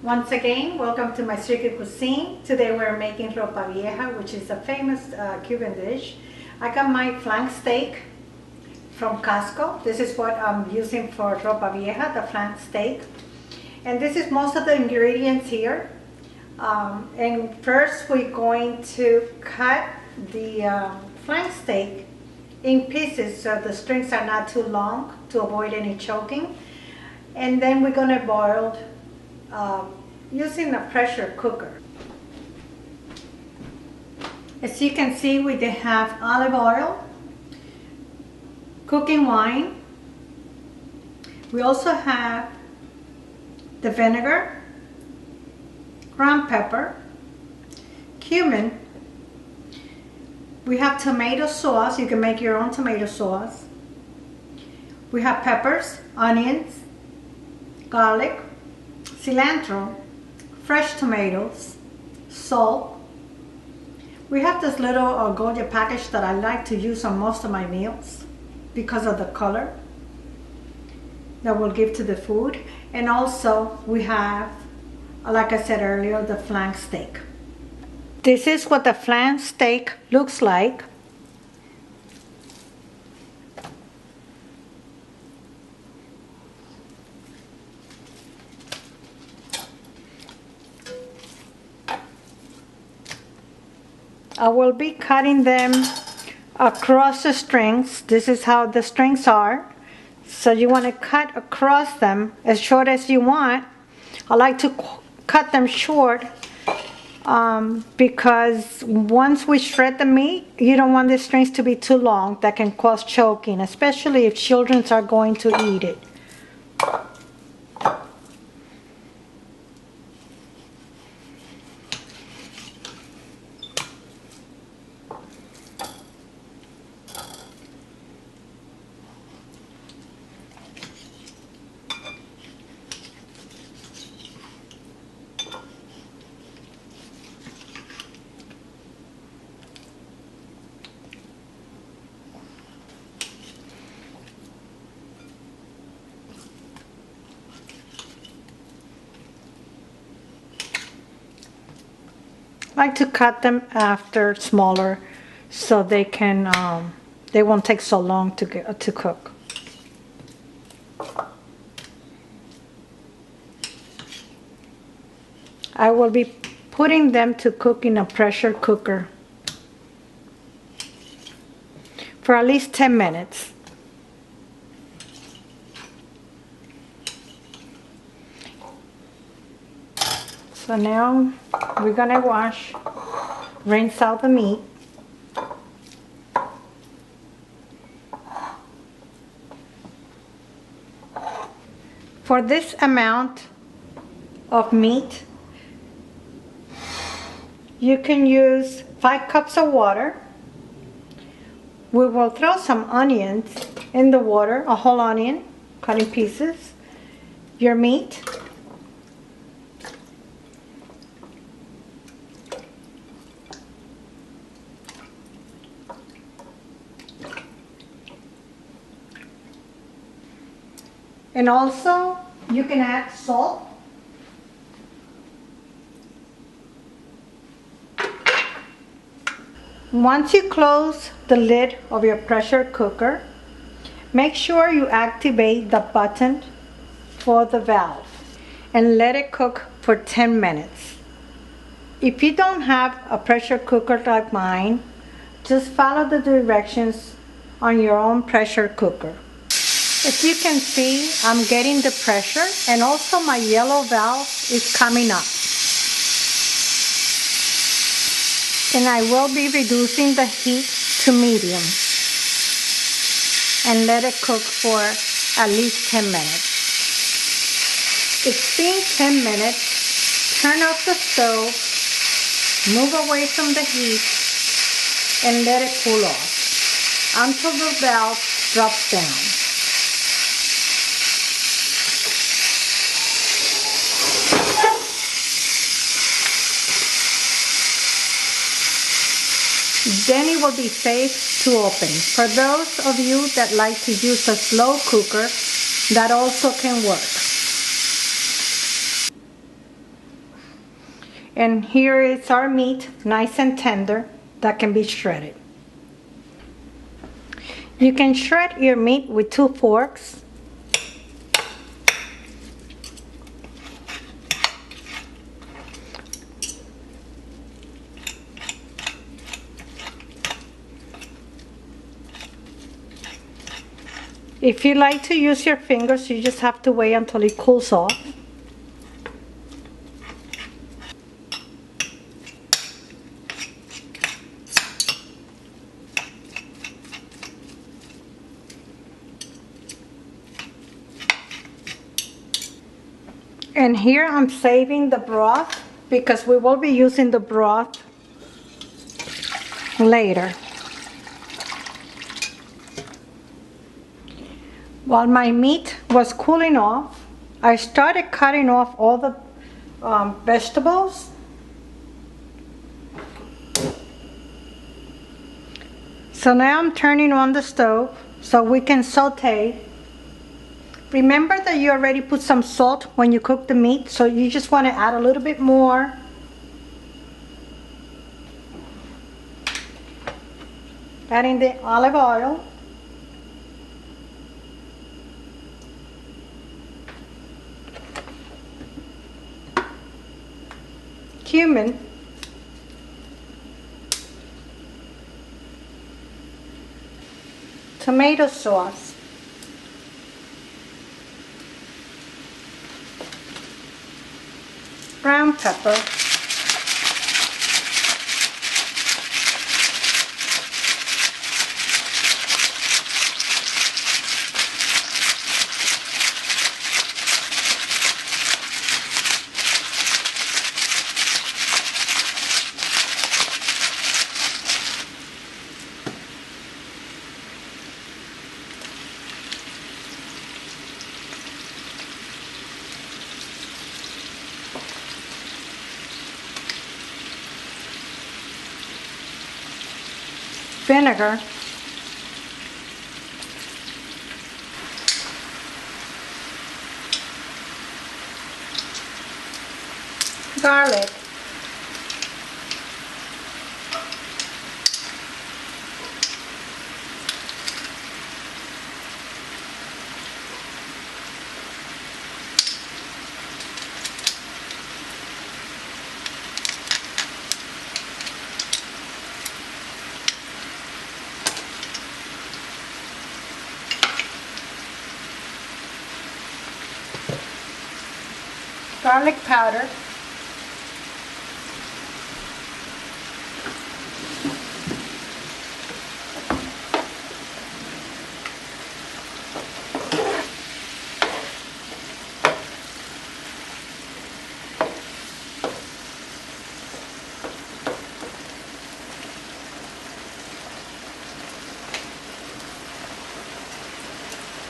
Once again, welcome to My Secret Cuisine. Today we're making Ropa Vieja, which is a famous Cuban dish. I got my flank steak from Costco. This is what I'm using for Ropa Vieja, the flank steak. And this is most of the ingredients here. And first we're going to cut the flank steak in pieces so the strings are not too long to avoid any choking. And then we're going to boil using a pressure cooker. As you can see, we have olive oil, cooking wine. We also have the vinegar, ground pepper, cumin. We have tomato sauce. You can make your own tomato sauce. We have peppers, onions, garlic, cilantro, fresh tomatoes, salt. We have this little Goya package that I like to use on most of my meals because of the color that we'll give to the food. And also we have, like I said earlier, the flank steak. This is what the flank steak looks like. I will be cutting them across the strings. This is how the strings are. So you want to cut across them as short as you want. I like to cut them short because once we shred the meat, you don't want the strings to be too long. That can cause choking, especially if children are going to eat it. I like to cut them after smaller so they can they won't take so long to cook. I will be putting them to cook in a pressure cooker for at least 10 minutes. So now we're gonna rinse out the meat. For this amount of meat, you can use 5 cups of water. We will throw some onions in the water, a whole onion, cut in pieces, your meat, and also you can add salt. Once you close the lid of your pressure cooker, make sure you activate the button for the valve and let it cook for 10 minutes. If you don't have a pressure cooker like mine, just follow the directions on your own pressure cooker. As you can see, I'm getting the pressure, and also my yellow valve is coming up. And I will be reducing the heat to medium and let it cook for at least 10 minutes. It's been 10 minutes. Turn off the stove, move away from the heat, and let it cool off until the valve drops down. Then it will be safe to open. For those of you that like to use a slow cooker, that also can work. And here is our meat, nice and tender, that can be shredded. You can shred your meat with 2 forks. If you like to use your fingers, you just have to wait until it cools off. And here I'm saving the broth because we will be using the broth later. While my meat was cooling off, I started cutting off all the vegetables. So now I'm turning on the stove so we can saute. Remember that you already put some salt when you cook the meat, so you just want to add a little bit more. Adding the olive oil. Cumin. Tomato sauce. Brown pepper. Vinegar. Garlic. Garlic powder.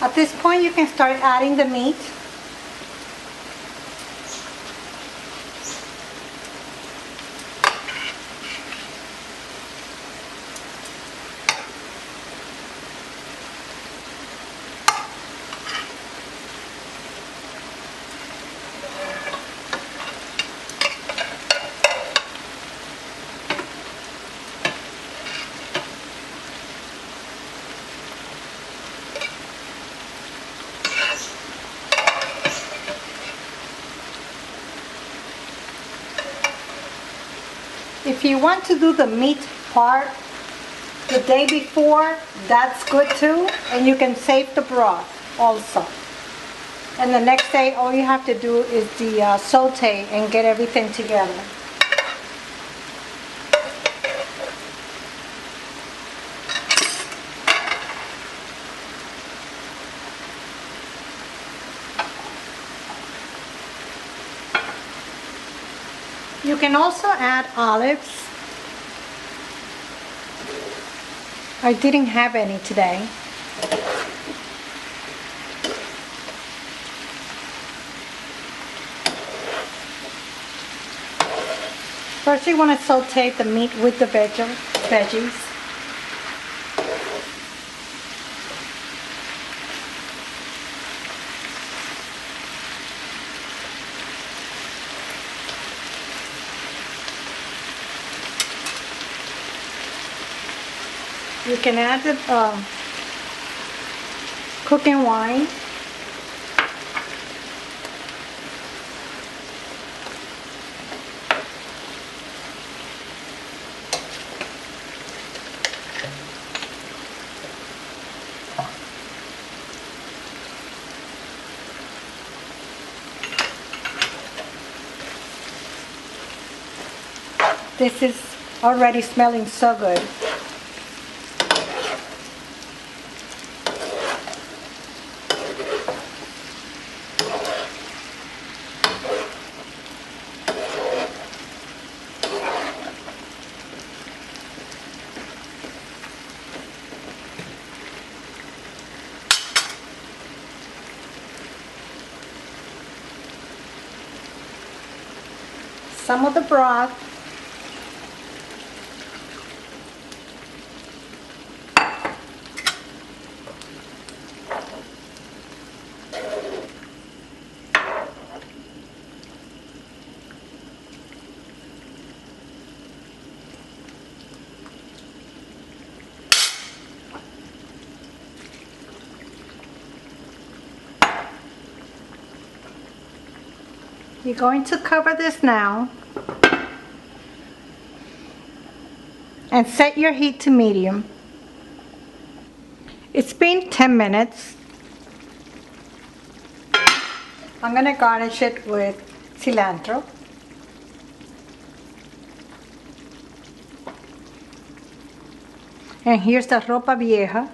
At this point, you can start adding the meat. If you want to do the meat part the day before, that's good too, and you can save the broth also. And the next day, all you have to do is the saute and get everything together. You can also add olives. I didn't have any today. First you want to saute the meat with the veggies. You can add the cooking wine. This is already smelling so good. Some of the broth. You're going to cover this now and set your heat to medium. It's been 10 minutes. I'm going to garnish it with cilantro. And here's the Ropa Vieja.